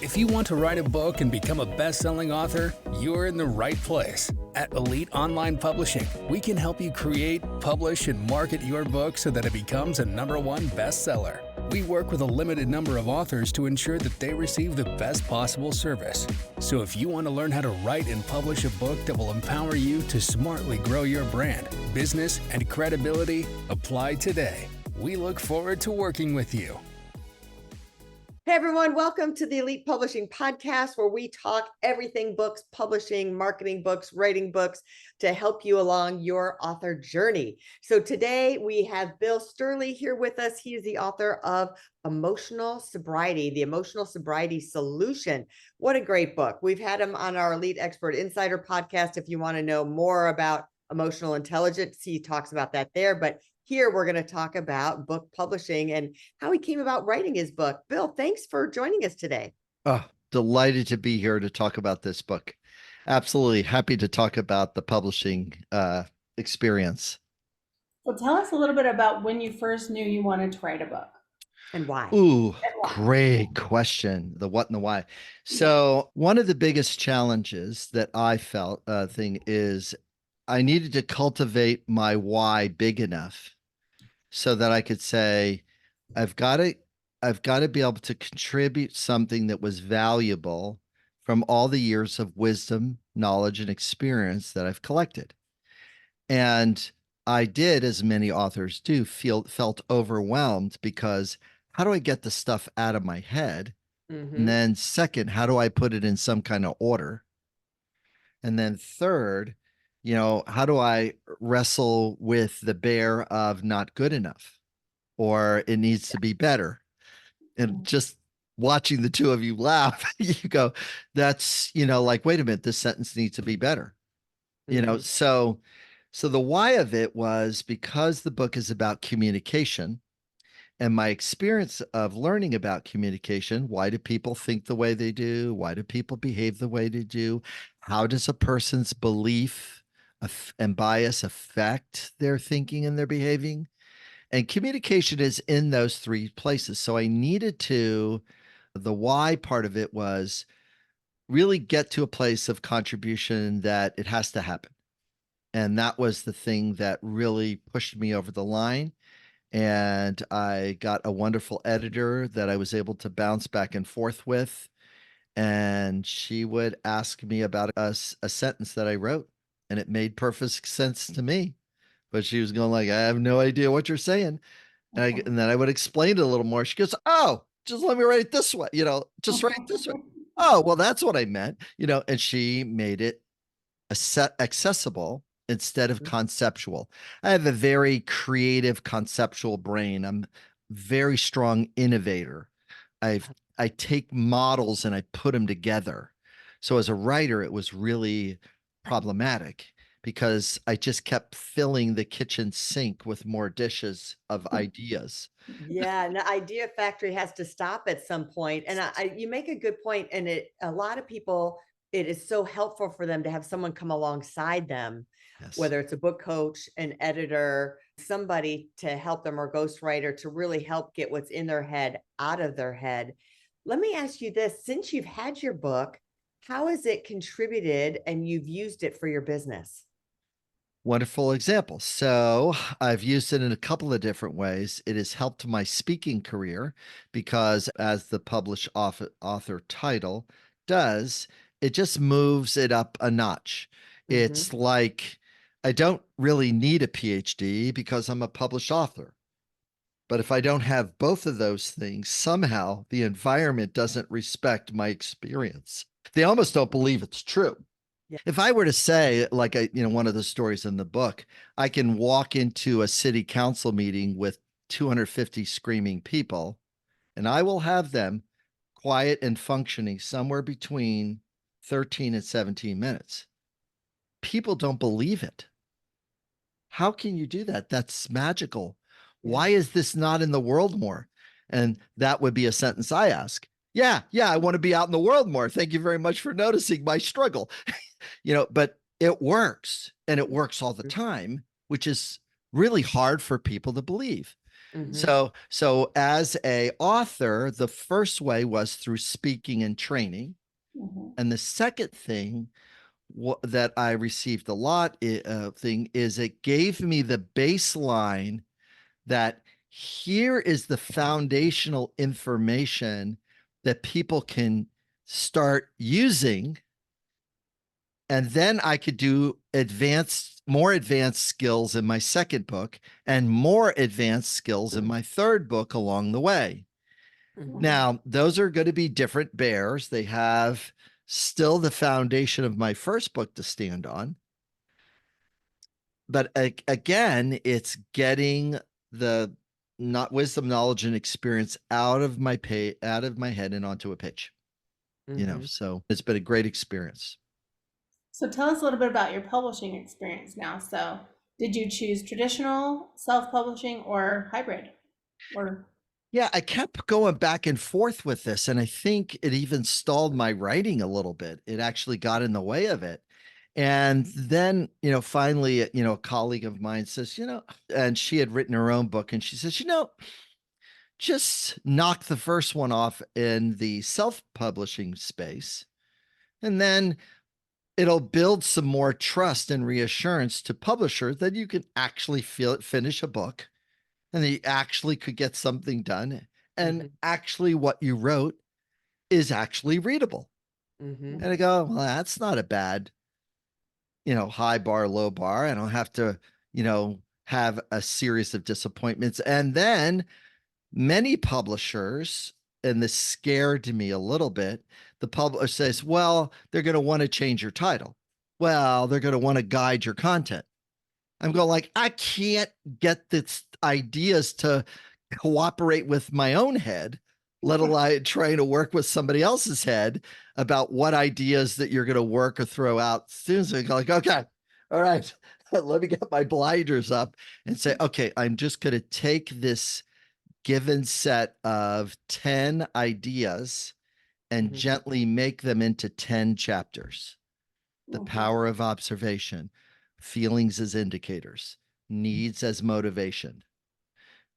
If you want to write a book and become a best-selling author, you're in the right place. At Elite Online Publishing, we can help you create, publish, and market your book so that it becomes a #1 bestseller. We work with a limited number of authors to ensure that they receive the best possible service. So if you want to learn how to write and publish a book that will empower you to smartly grow your brand, business, and credibility, apply today. We look forward to working with you. Hey everyone, welcome to the Elite Publishing Podcast, where we talk everything books, publishing, marketing books, writing books to help you along your author journey. So today we have Bill Stierle here with us. He is the author of Emotional Sobriety, the Emotional Sobriety Solution. What a great book. We've had him on our Elite Expert Insider podcast. If you want to know more about emotional intelligence, he talks about that there. But here we're going to talk about book publishing and how he came about writing his book. Bill, thanks for joining us today. Oh, delighted to be here to talk about this book. Absolutely happy to talk about the publishing experience. Well, tell us a little bit about when you first knew you wanted to write a book. And why? Ooh, great question. The what and the why. So one of the biggest challenges that I felt is I needed to cultivate my why big enough so that I could say, I've got to be able to contribute something that was valuable from all the years of wisdom, knowledge, and experience that I've collected. And I did, as many authors do, felt overwhelmed because how do I get the stuff out of my head? Mm-hmm. And then second, how do I put it in some kind of order? And then third, how do I wrestle with the bear of not good enough or it needs to be better? And just watching the two of you laugh, you go, that's, like, wait a minute, this sentence needs to be better. Mm-hmm. So the why of it was because the book is about communication and my experience of learning about communication. Why do people think the way they do? Why do people behave the way they do? How does a person's belief and bias affect their thinking and their behaving? And communication is in those three places. So I needed to, the why part of it was really get to a place of contribution that it has to happen. And that was the thing that really pushed me over the line. And I got a wonderful editor that I was able to bounce back and forth with. And she would ask me about a sentence that I wrote. And it made perfect sense to me, but she was going like, I have no idea what you're saying. And then I would explain it a little more. She goes, oh, just let me write it this way. Just write it this way. Oh, well, that's what I meant, and she made it accessible instead of conceptual. I have a very creative conceptual brain. I'm a very strong innovator. I take models and I put them together. So as a writer, it was really problematic because I just kept filling the kitchen sink with more dishes of ideas. Yeah, and the idea factory has to stop at some point. And you make a good point. And a lot of people, it is so helpful for them to have someone come alongside them, yes, whether it's a book coach, an editor, somebody to help them, or ghostwriter to really help get what's in their head out of their head. Let me ask you this: since you've had your book, how has it contributed and you've used it for your business? Wonderful example. So I've used it in a couple of different ways. It has helped my speaking career because, as the published author title does, it just moves it up a notch. Mm-hmm. It's like, I don't really need a PhD because I'm a published author. But if I don't have both of those things, somehow the environment doesn't respect my experience. They almost don't believe it's true. Yeah. If I were to say, like, one of the stories in the book, I can walk into a city council meeting with 250 screaming people, and I will have them quiet and functioning somewhere between 13 and 17 minutes. People don't believe it. How can you do that? That's magical. Yeah. Why is this not in the world more? And that would be a sentence I ask. Yeah, I want to be out in the world more. Thank you very much for noticing my struggle. But it works, and it works all the time, which is really hard for people to believe. Mhm. So as a author, the first way was through speaking and training. Mhm. And the second thing that I received a lot thing is it gave me the baseline that here is the foundational information that people can start using. And then I could do more advanced skills in my second book and more advanced skills in my third book along the way. Mhm. Now, those are going to be different bears. They have still the foundation of my first book to stand on. But again, it's getting the not wisdom, knowledge, and experience out of my head and onto a page. Mhm. So it's been a great experience. So tell us a little bit about your publishing experience now. So did you choose traditional self-publishing or hybrid? Or Yeah, I kept going back and forth with this, and I think it even stalled my writing a little bit. It actually got in the way of it. And then, finally, a colleague of mine says, and she had written her own book, and she says, just knock the first one off in the self-publishing space, and then it'll build some more trust and reassurance to publishers that you can actually finish a book and that you actually could get something done. And Mhm. actually what you wrote is actually readable. Mhm. And I go, well, that's not a bad, high bar, low bar. I don't have to, have a series of disappointments. And then many publishers, and this scared me a little bit, the publisher says, well, they're going to want to change your title. Well, they're going to want to guide your content. I'm going like, I can't get this ideas to cooperate with my own head, let alone trying to work with somebody else's head about what ideas that you're going to work or throw out. Students are like, okay, all right, let me get my blinders up and say, okay, I'm just going to take this given set of 10 ideas and Mhm. gently make them into 10 chapters. The power of observation, feelings as indicators, needs as motivation,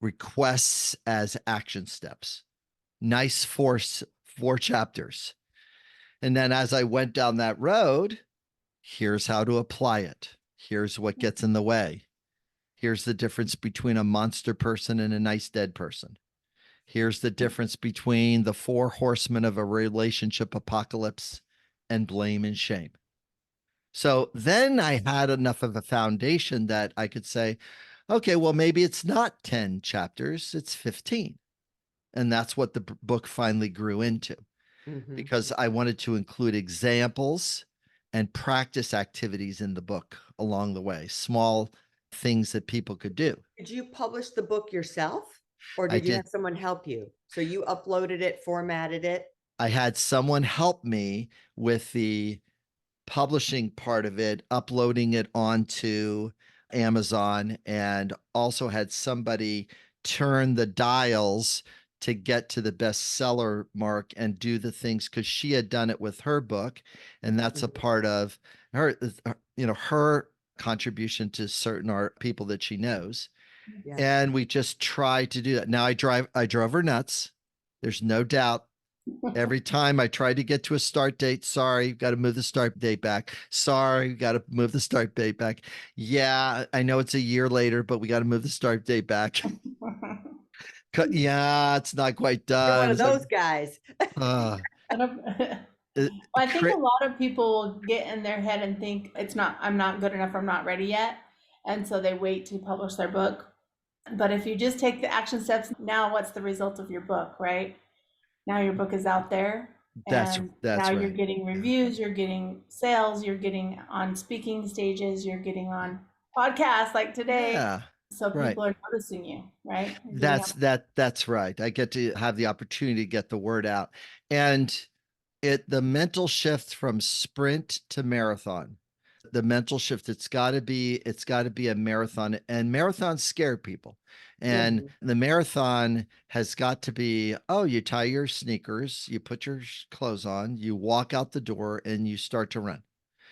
requests as action steps. Nice four chapters. And then as I went down that road, here's how to apply it. Here's what gets in the way. Here's the difference between a monster person and a nice dead person. Here's the difference between the 4 horsemen of a relationship apocalypse and blame and shame. So then I had enough of a foundation that I could say, okay, well, maybe it's not 10 chapters, it's 15. And that's what the book finally grew into, Mhm. because I wanted to include examples and practice activities in the book along the way, small things that people could do. Did you publish the book yourself, or I did you did. have someone help you? So you uploaded it, formatted it? I had someone help me with the publishing part of it, uploading it onto Amazon, and also had somebody turn the dials to get to the bestseller mark and do the things, because she had done it with her book. And that's a Mhm. part of her contribution to certain art people that she knows. Yeah. And we just try to do that. Now I drove her nuts. There's no doubt. Every time I tried to get to a start date, sorry, got to move the start date back. Sorry, got to move the start date back. Yeah, I know it's a year later, but we got to move the start date back. Yeah, it's not quite You're done. one of It's like, those guys. it- I think cra- a lot of people get in their head and think I'm not good enough, I'm not ready yet. And so they wait to publish their book. But if you just take the action steps now, what's the result of your book, right? Now your book is out there, that's and now that's you're right. getting reviews, you're getting sales, you're getting on speaking stages, you're getting on podcasts like today. Yeah, So right. people are noticing you, right? You're getting That's right. I get to have the opportunity to get the word out. And the mental shift from sprint to marathon, the mental shift, it's got to be a marathon, and marathons scare people. And Mhm. the marathon has got to be, oh, you tie your sneakers, you put your clothes on, you walk out the door, and you start to run.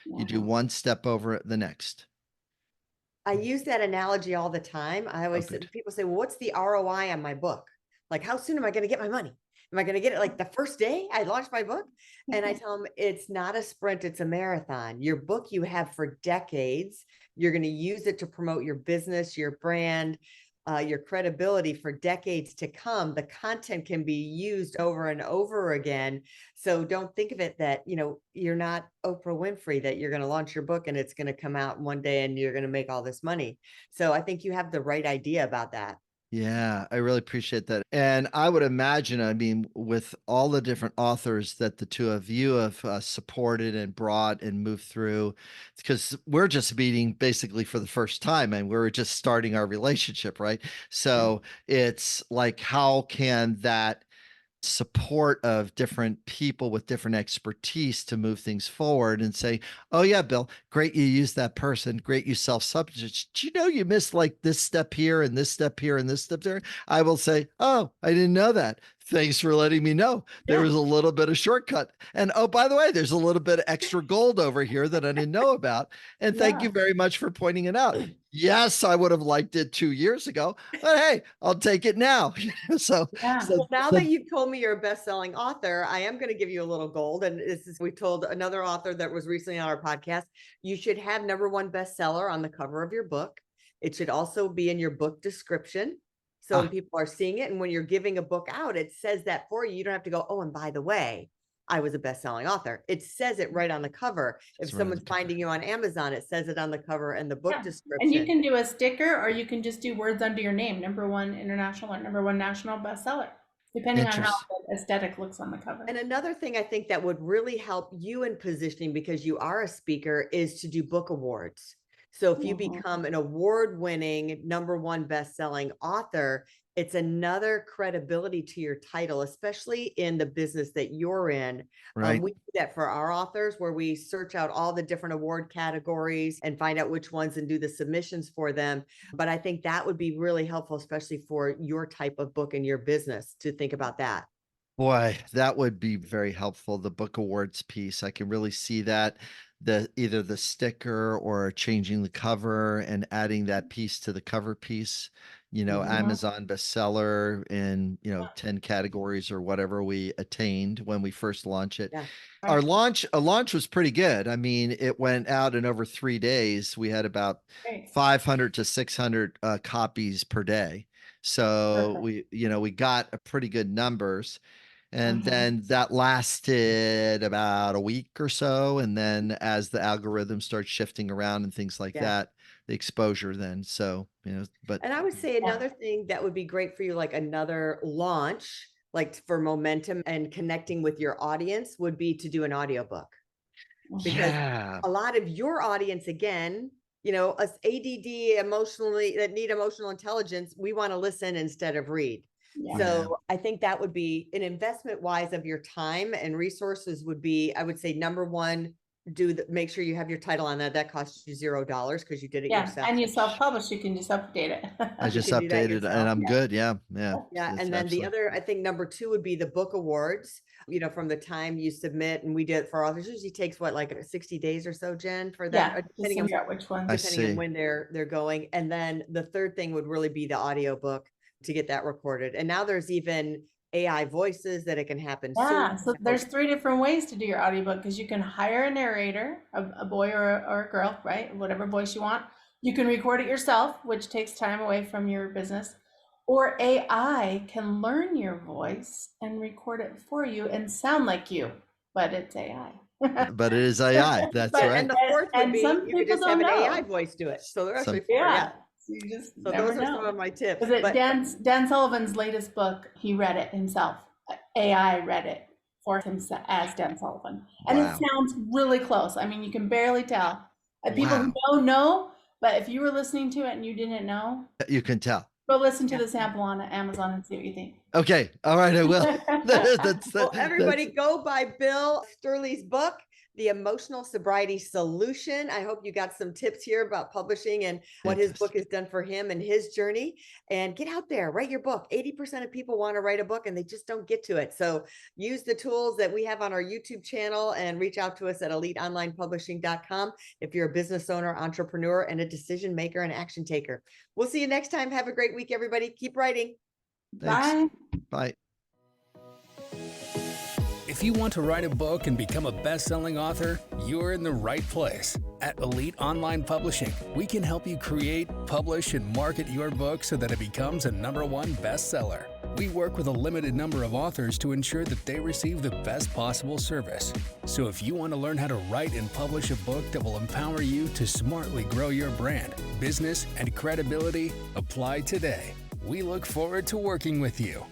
You do one step over the next. I use that analogy all the time. I Oh, always good. people say, well, what's the ROI on my book? Like, how soon am I going to get my money? Am I going to get it like the first day I launch my book? And I tell them it's not a sprint, it's a marathon. Your book you have for decades. You're going to use it to promote your business, your brand, your credibility for decades to come. The content can be used over and over again. So don't think of it that, you're not Oprah Winfrey, that you're going to launch your book and it's going to come out one day and you're going to make all this money. So I think you have the right idea about that. Yeah, I really appreciate that. And I would imagine, I mean, with all the different authors that the two of you have supported and brought and moved through, because we're just meeting basically for the first time and we're just starting our relationship, right? So it's like, how can that support of different people with different expertise to move things forward and say, oh yeah, Bill, great you used that person, great you self-substitute, do you know you missed like this step here and this step here and this step there? I will say, oh, I didn't know that, thanks for letting me know. There was a little bit of shortcut, and oh, by the way, there's a little bit of extra gold over here that I didn't know about, and thank you very much for pointing it out. Yes, I would have liked it 2 years ago, but hey, I'll take it now. so Well, now the that you've told me you're a best-selling author, I am going to give you a little gold. And we told another author that was recently on our podcast, you should have #1 bestseller on the cover of your book. It should also be in your book description. So when people are seeing it and when you're giving a book out, it says that for you. You don't have to go, oh, and by the way, I was a best-selling author. It says it right on the cover. If someone's finding you on Amazon, it says it on the cover and the book description. And you can do a sticker, or you can just do words under your name, #1 international or #1 national bestseller, depending on how the aesthetic looks on the cover. And another thing I think that would really help you in positioning, because you are a speaker, is to do book awards. So if you become an award-winning #1 best-selling author, it's another credibility to your title, especially in the business that you're in. Right. We do that for our authors, where we search out all the different award categories and find out which ones and do the submissions for them. But I think that would be really helpful, especially for your type of book and your business, to think about that. Boy, that would be very helpful. The book awards piece, I can really see that, either the sticker or changing the cover and adding that piece to the cover piece, Amazon bestseller in, 10 categories or whatever we attained when we first launched it. Yeah. A launch was pretty good. I mean, it went out in over 3 days. We had about 500 to 600 copies per day. So we got a pretty good numbers. And then that lasted about a week or so. And then as the algorithm starts shifting around and things like that, the exposure then. So, but. And I would say another thing that would be great for you, like another launch, like for momentum and connecting with your audience, would be to do an audiobook. Because a lot of your audience, again, us ADD that need emotional intelligence, we want to listen instead of read. So I think that would be an investment wise of your time and resources would be, I would say, #1, make sure you have your title on that. That costs you $0 because you did it yourself. And you self-publish, you can just update it. I just updated and I'm good. Yeah. And then the other, I think #2 would be the book awards, from the time you submit, and we did it for authors. Usually takes like 60 days or so, Jen, for that, depending on which one, depending on when they're going. And then the third thing would really be the audiobook, to get that recorded. And now there's even AI voices that it can happen soon. So there's 3 different ways to do your audiobook, because you can hire a narrator, a boy or a girl, right? Whatever voice you want. You can record it yourself, which takes time away from your business. Or AI can learn your voice and record it for you and sound like you, but it's AI. But it is AI. That's right. And the fourth would be, you could just have an AI voice do it. So there's actually 4. You just so those are some of my tips. But Dan Sullivan's latest book, he read it himself. AI read it for himself as Dan Sullivan. And it sounds really close. I mean, you can barely tell. People who don't know, but if you were listening to it and you didn't know, you can tell. Go listen to the sample on Amazon and see what you think. Okay. All right. I will. Well, everybody go buy Bill Stierle's book. the Emotional Sobriety Solution. I hope you got some tips here about publishing and what his book has done for him and his journey. And get out there, write your book. 80% of people want to write a book and they just don't get to it. So use the tools that we have on our YouTube channel and reach out to us at eliteonlinepublishing.com if you're a business owner, entrepreneur, and a decision maker and action taker. We'll see you next time. Have a great week, everybody. Keep writing. Thanks. Bye. If you want to write a book and become a best-selling author, you're in the right place. At Elite Online Publishing, we can help you create, publish, and market your book so that it becomes a #1 bestseller. We work with a limited number of authors to ensure that they receive the best possible service. So if you want to learn how to write and publish a book that will empower you to smartly grow your brand, business, and credibility, apply today. We look forward to working with you.